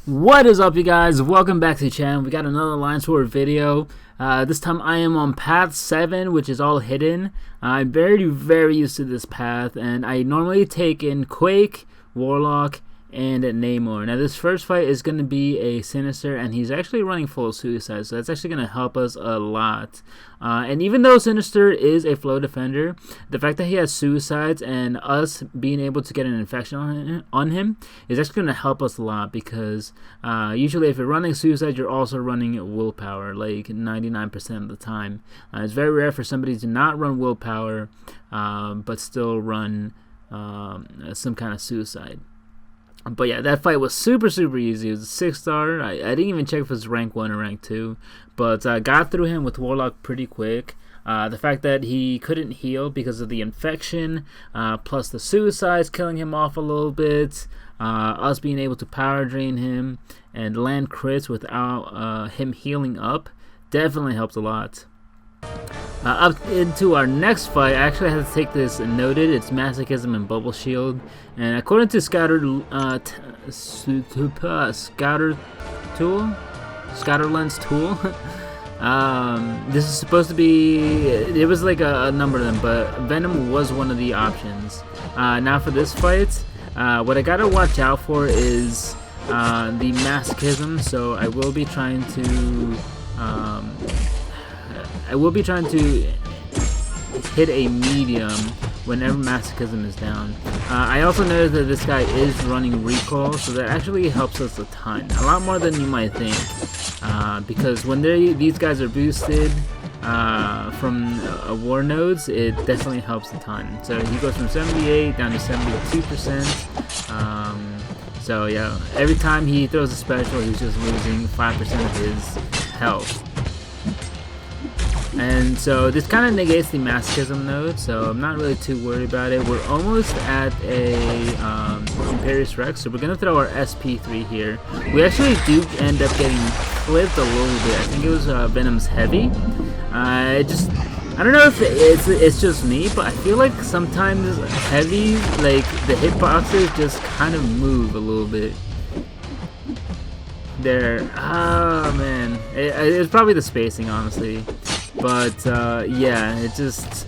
What is up, you guys? Welcome back to the channel. We got another Line Sword video. This time I am on path 7, which is all hidden. I'm very used to this path, and I normally take in Quake, Warlock, and Namor. Now this first fight is going to be a Sinister, and he's actually running full suicide, so that's actually going to help us a lot. And even though Sinister is a flow defender, the fact that he has suicides and us being able to get an infection on him is actually going to help us a lot, because usually if you're running suicide, you're also running willpower, like 99% of the time. It's very rare for somebody to not run willpower but still run some kind of suicide. But yeah, that fight was super easy. It was a 6-star. I didn't even check if it was rank 1 or rank 2, but I got through him with Warlock pretty quick. The fact that he couldn't heal because of the infection, plus the suicides killing him off a little bit, us being able to power drain him and land crits without him healing up, definitely helped a lot. Up into our next fight, I actually had to take this noted. It's Masochism and Bubble Shield, and according to Scouter Lens Tool, this is supposed to be. It was like a number of them, but Venom was one of the options. Now for this fight, what I gotta watch out for is the Masochism. So I will be trying to hit a medium whenever Masochism is down. I also noticed that this guy is running recoil, so that actually helps us a ton, a lot more than you might think, because when these guys are boosted from war nodes, it definitely helps a ton. So he goes from 78 down to 72%. So yeah, every time he throws a special, he's just losing 5% of his health. And so this kind of negates the Masochism node, so I'm not really too worried about it. We're almost at a Imperious Rex, so we're going to throw our SP3 here. We actually do end up getting clipped a little bit. I think it was Venom's Heavy. I don't know if it's just me, but I feel like sometimes Heavy, like the hitboxes just kind of move a little bit. There, oh man, it's probably the spacing, honestly. But yeah, it just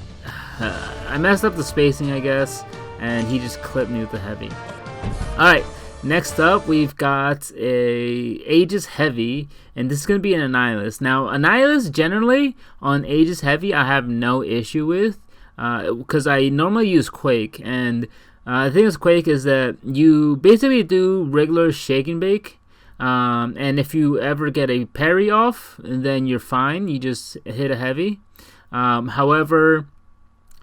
I messed up the spacing, I guess, and he just clipped me with the Heavy. Alright, next up we've got a Aegis Heavy, and this is going to be an Annihilus. Now Annihilus generally on Aegis Heavy I have no issue with, because I normally use Quake, and the thing with Quake is that you basically do regular shake and bake. And if you ever get a parry off, then you're fine. You just hit a Heavy. However,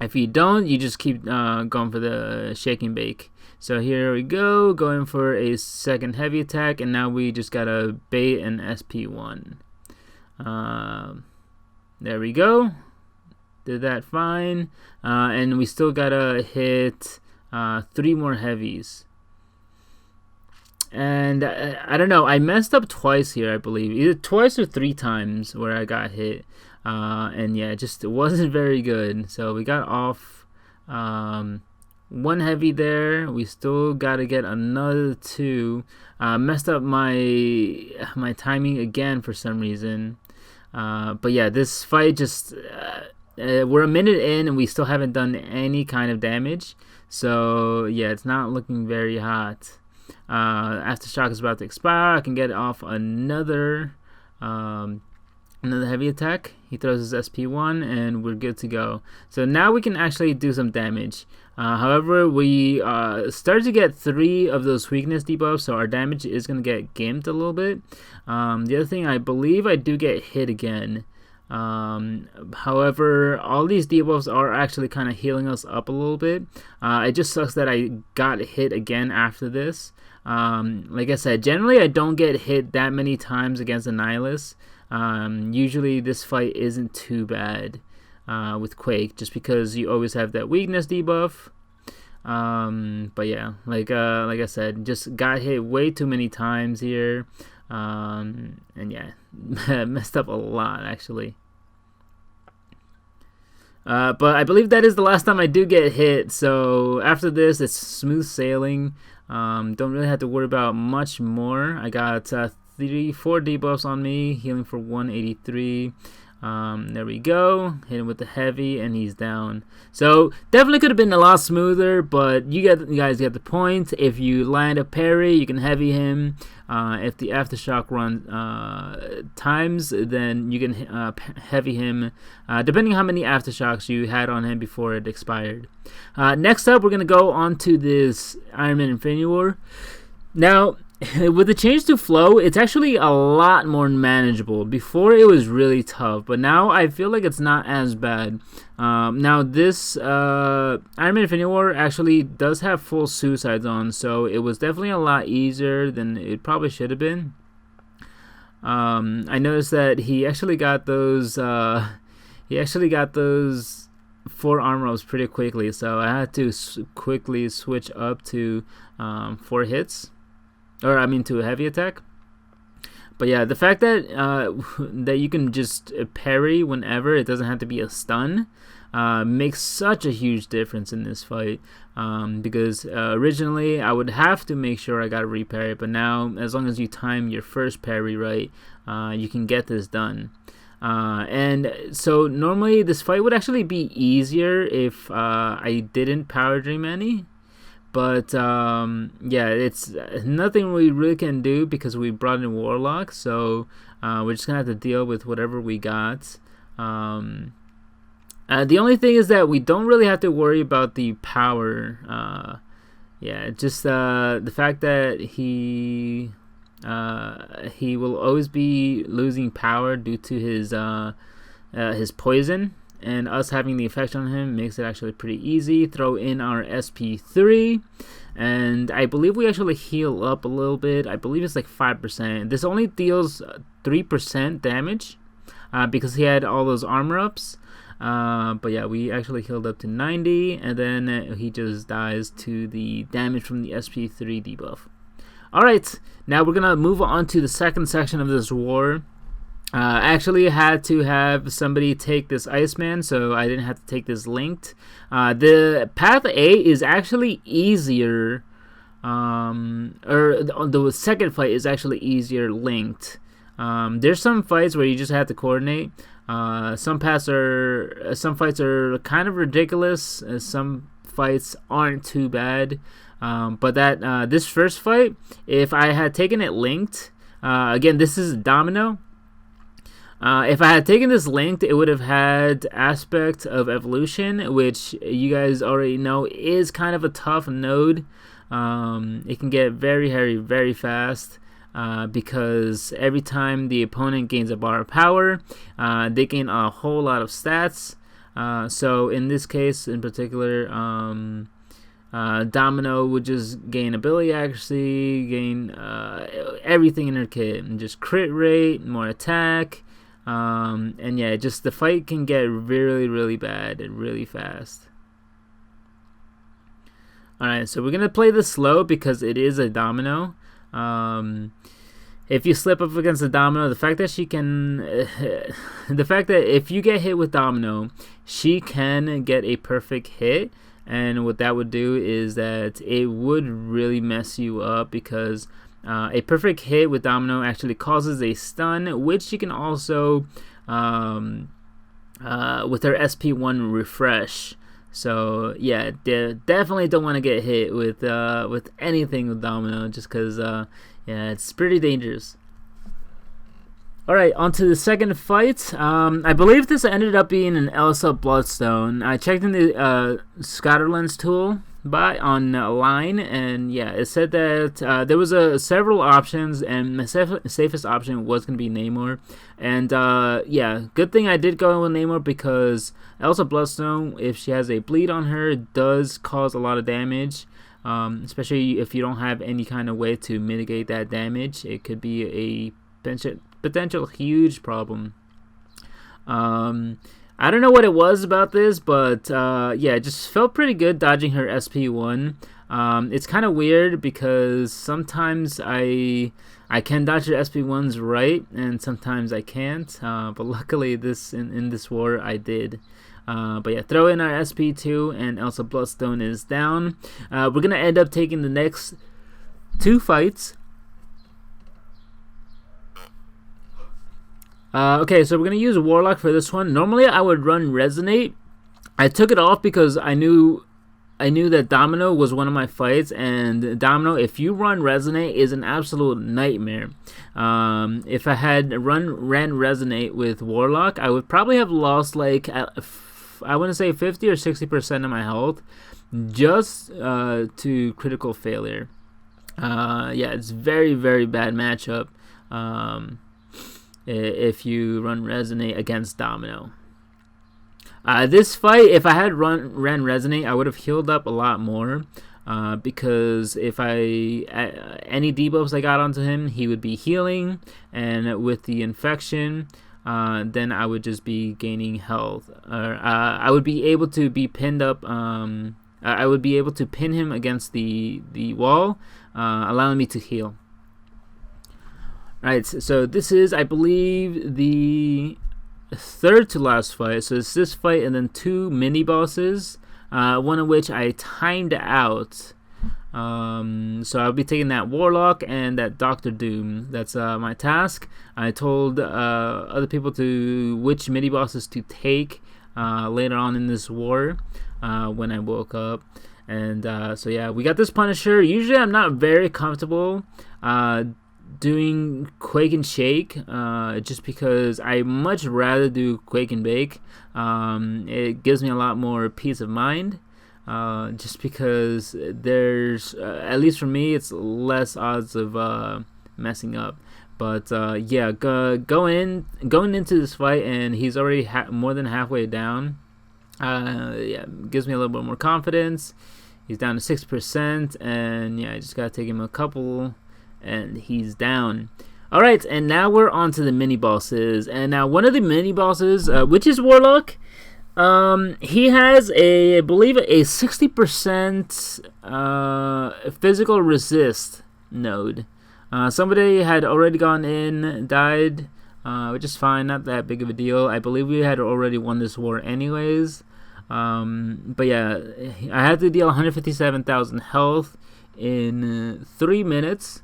if you don't, you just keep going for the shake and bake. So here we go, going for a second Heavy attack, and now we just gotta bait an SP1. There we go. Did that fine. And we still gotta hit 3 more Heavies. And I don't know, I messed up twice here, I believe, either twice or 3 times where I got hit, and yeah, it wasn't very good. So we got off 1 Heavy there. We still got to get another 2. Messed up my timing again for some reason, but yeah, this fight just we're a minute in and we still haven't done any kind of damage. So yeah, it's not looking very hot. Aftershock is about to expire. I can get off another Heavy attack. He throws his SP1 and we're good to go. So now we can actually do some damage. However, we start to get 3 of those weakness debuffs, so our damage is going to get gimped a little bit. The other thing, I believe I do get hit again. However, all these debuffs are actually kind of healing us up a little bit. It just sucks that I got hit again after this. Like I said, generally I don't get hit that many times against Annihilus. Usually this fight isn't too bad with Quake, just because you always have that weakness debuff. But yeah, like I said, just got hit way too many times here. And yeah, messed up a lot actually. But I believe that is the last time I do get hit, so after this it's smooth sailing. Don't really have to worry about much more. I got 4 debuffs on me, healing for 183. There we go. Hit him with the heavy, and he's down. So definitely could have been a lot smoother, but you guys get the point. If you land a parry, you can heavy him. If the aftershock run times, then you can heavy him, depending on how many aftershocks you had on him before it expired. Next up, we're gonna go on to this Iron Man Infinity War. Now, with the change to flow, it's actually a lot more manageable. Before it was really tough, but now I feel like it's not as bad. Now this Iron Man Infinity War actually does have full suicides on, so it was definitely a lot easier than it probably should have been. I noticed that he actually got those 4 armor ups pretty quickly, so I had to quickly switch up to 4 hits. Or I mean to a heavy attack. But yeah, the fact that that you can just parry whenever, it doesn't have to be a stun, makes such a huge difference in this fight. Because originally I would have to make sure I got a reparry, but now as long as you time your first parry right, you can get this done. And so normally this fight would actually be easier if I didn't power dream any. But yeah, it's nothing we really can do because we brought in Warlock, so we're just gonna have to deal with whatever we got. The only thing is that we don't really have to worry about the power. Yeah, just the fact that he will always be losing power due to his poison. And us having the effect on him makes it actually pretty easy. Throw in our SP3, and I believe we actually heal up a little bit. I believe it's like 5%. This only deals 3% damage because he had all those armor ups. But yeah, we actually healed up to 90, and then he just dies to the damage from the SP3 debuff. Alright, now we're gonna move on to the second section of this war. I actually had to have somebody take this Iceman, so I didn't have to take this linked. The path A is actually easier, or the second fight is actually easier linked. There's some fights where you just have to coordinate. Some fights are kind of ridiculous. Some fights aren't too bad. But this first fight, if I had taken it linked, again, this is Domino. If I had taken this linked, it would have had Aspect of Evolution, which you guys already know is kind of a tough node. It can get very hairy very fast because every time the opponent gains a bar of power, they gain a whole lot of stats. So in this case in particular, Domino would just gain ability accuracy, gain everything in her kit, and just crit rate, more attack. And yeah, just the fight can get really, really bad and really fast. Alright, so we're gonna play this slow because it is a Domino. If you slip up against a Domino, the fact that she can the fact that if you get hit with Domino, she can get a perfect hit, and what that would do is that it would really mess you up because a perfect hit with Domino actually causes a stun, which you can also with her SP1 refresh. So yeah, definitely don't want to get hit with anything with Domino, just because yeah, it's pretty dangerous. Alright, on to the second fight. I believe this ended up being an Elsa Bloodstone. I checked in the Scatterlens tool online, and yeah, it said that there was several options, and my safest option was going to be Namor. And yeah, good thing I did go with Namor, because Elsa Bloodstone, if she has a bleed on her, does cause a lot of damage, especially if you don't have any kind of way to mitigate that damage. It could be a potential huge problem. I don't know what it was about this, but yeah, it just felt pretty good dodging her SP1. It's kind of weird because sometimes I can dodge her SP1s right, and sometimes I can't. But luckily, in this war, I did. But yeah, throw in our SP2, and Elsa Bloodstone is down. We're gonna end up taking the next 2 fights. Okay, so we're gonna use Warlock for this one. Normally I would run Resonate. I took it off because I knew that Domino was one of my fights, and Domino, if you run Resonate, is an absolute nightmare. If I had ran Resonate with Warlock, I would probably have lost like I want to say 50 or 60% of my health just to critical failure. Yeah, it's very, very bad matchup if you run Resonate against Domino. This fight, if I had ran Resonate, I would have healed up a lot more, because if any debuffs I got onto him, he would be healing, and with the infection, then I would just be gaining health. I would be able to be pinned up. I would be able to pin him against the wall, allowing me to heal. Right, so this is, I believe, the third to last fight. So it's this fight and then 2 mini bosses, one of which I timed out. So I'll be taking that Warlock and that Dr. Doom. That's my task. I told other people which mini bosses to take later on in this war when I woke up. And so yeah, we got this Punisher. Usually I'm not very comfortable doing Quake and Shake, just because I much rather do Quake and Bake. It gives me a lot more peace of mind, just because there's, at least for me, it's less odds of messing up. But yeah, going into this fight, and he's already more than halfway down. Yeah, gives me a little bit more confidence. He's down to 6%, and yeah, I just gotta take him a couple, and he's down. Alright, and now we're on to the mini bosses. And now one of the mini bosses, which is Warlock, he has I believe a 60% physical resist node. Somebody had already gone in, died, which is fine, not that big of a deal. I believe we had already won this war anyways. But yeah, I had to deal 157,000 health in 3 minutes.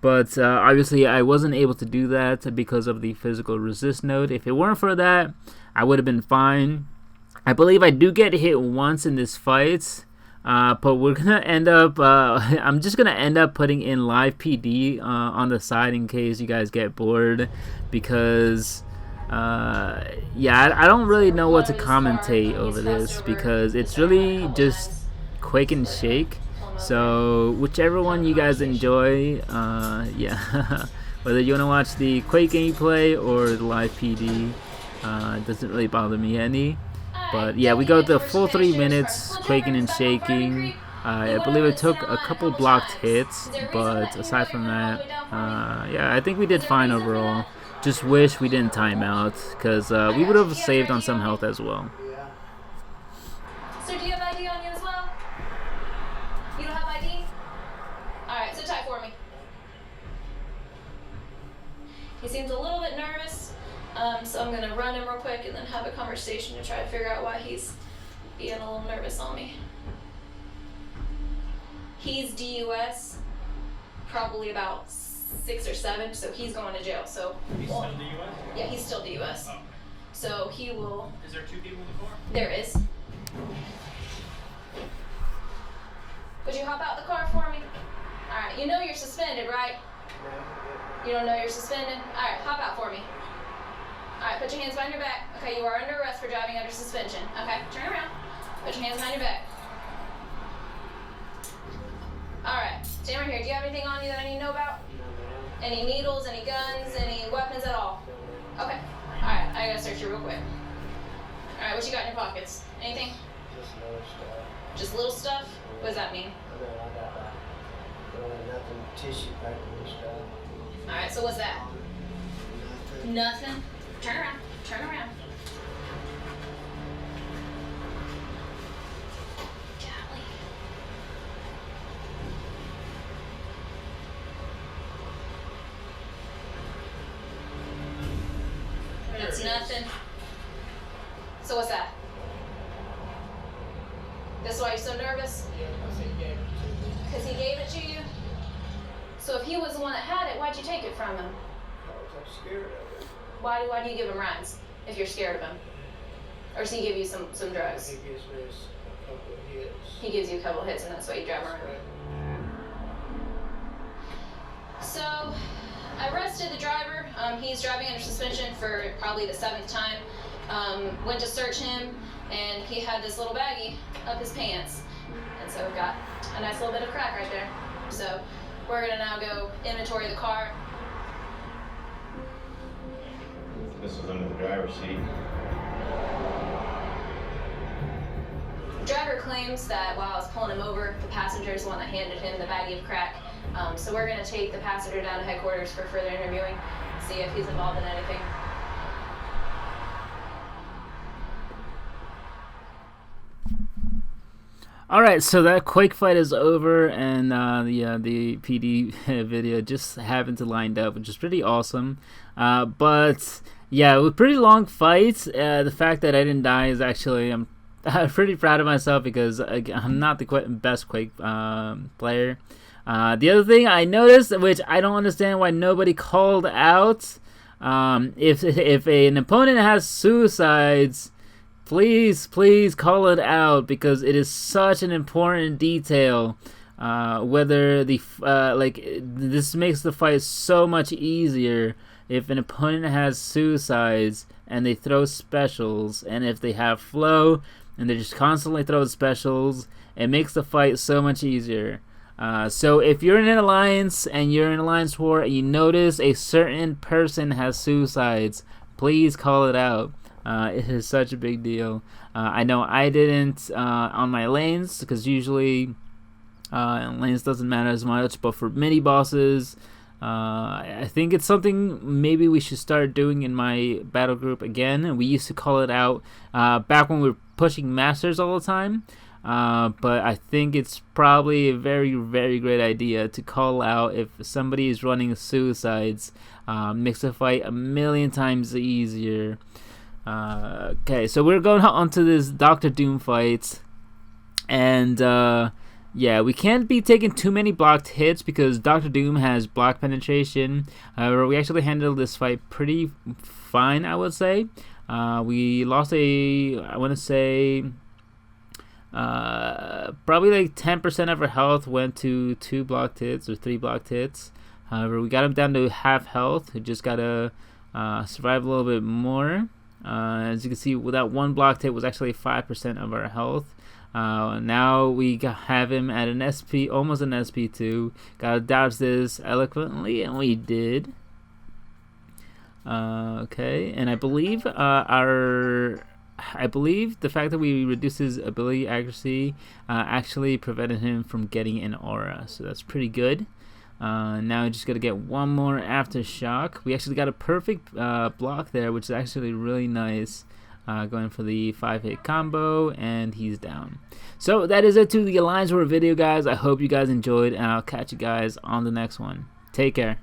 But obviously I wasn't able to do that because of the physical resist node. If it weren't for that, I would have been fine. I believe I do get hit once in this fight, but we're gonna end up, I'm just gonna end up putting in live PD on the side in case you guys get bored, because yeah, I don't really know what to commentate over this, because it's really just Quake and Shake. So whichever one you guys enjoy, yeah, whether you want to watch the Quake gameplay or the live PD, it doesn't really bother me any. But yeah, we go the full 3 minutes quaking and shaking. I believe it took a couple blocked hits, but aside from that, yeah, I think we did fine overall. Just wish we didn't time out, because we would have saved on some health as well. So do you have ID on you as well? You don't have ID? Alright, so type for me. He seems a little bit nervous, so I'm going to run him real quick and then have a conversation to try to figure out why he's being a little nervous on me. He's DUS, probably about 6 or 7, so he's going to jail. So he's still DUS? Yeah, he's still DUS. Oh. So he will... Is there 2 people in the car? There is. Would you hop out the car for me? Alright, you know you're suspended, right? You don't know you're suspended? Alright, hop out for me. Alright, put your hands behind your back. Okay, you are under arrest for driving under suspension. Okay, turn around. Put your hands behind your back. Alright, stand right here. Do you have anything on you that I need to know about? Any needles, any guns, any weapons at all? Okay. Alright, I gotta search you real quick. Alright, what you got in your pockets? Anything? Just little stuff. Just little stuff? What does that mean? I got nothing, tissue paper and stuff. Alright, so what's that? Nothing. Nothing? Turn around. Turn around. Golly. That's nothing. So what's that? That's why you're so nervous? Yeah, I think he gave it to me. Because he gave it to you? So if he was the one that had it, why'd you take it from him? Because I'm scared of it. Why do you give him rides if you're scared of him? Or does he give you some drugs? He gives me a couple of hits. He gives you a couple of hits and that's why you drive around. So I arrested the driver. He's driving under suspension for probably the 7th time. Went to search him and he had this little baggie up his pants. And so we've got a nice little bit of crack right there. So we're gonna now go inventory the car. This was under the driver's seat. The driver claims that while I was pulling him over, the passenger is the one that handed him the baggie of crack. So we're going to take the passenger down to headquarters for further interviewing, see if he's involved in anything. Alright, so that Quake fight is over, and the PD video just happened to lined up, which is pretty awesome. But yeah, it was a pretty long fight. The fact that I didn't die is actually, I'm pretty proud of myself because I'm not the best Quake player. The other thing I noticed, which I don't understand why nobody called out, if an opponent has suicides, please call it out because it is such an important detail. Whether the this makes the fight so much easier if an opponent has suicides and they throw specials, and if they have flow and they just constantly throw specials, it makes the fight so much easier. So if you're in an alliance and you're in an alliance war and you notice a certain person has suicides, please call it out. It is such a big deal. I know I didn't on my lanes because usually lanes doesn't matter as much, but for mini bosses, I think it's something maybe we should start doing in my battle group again. We used to call it out back when we were pushing masters all the time. But I think it's probably a very great idea to call out if somebody is running suicides. Makes the fight a million times easier. Okay, so we're going on to this Dr. Doom fight, and yeah, we can't be taking too many blocked hits because Dr. Doom has block penetration. However, we actually handled this fight pretty fine, I would say. We lost I want to say probably like 10% of our health went to 2 blocked hits or 3 blocked hits. However, we got him down to half health. We just gotta survive a little bit more. As you can see, that 1 blocked hit was actually 5% of our health. Now we have him at an SP, almost an SP2. Gotta dodge this eloquently, and we did. Okay, and I believe the fact that we reduced his ability accuracy actually prevented him from getting an aura, so that's pretty good. Now we just gotta get one more aftershock. We actually got a perfect block there, which is actually really nice. Going for the 5-hit combo, and he's down. So that is it to the Alliance War video, guys. I hope you guys enjoyed, and I'll catch you guys on the next one. Take care.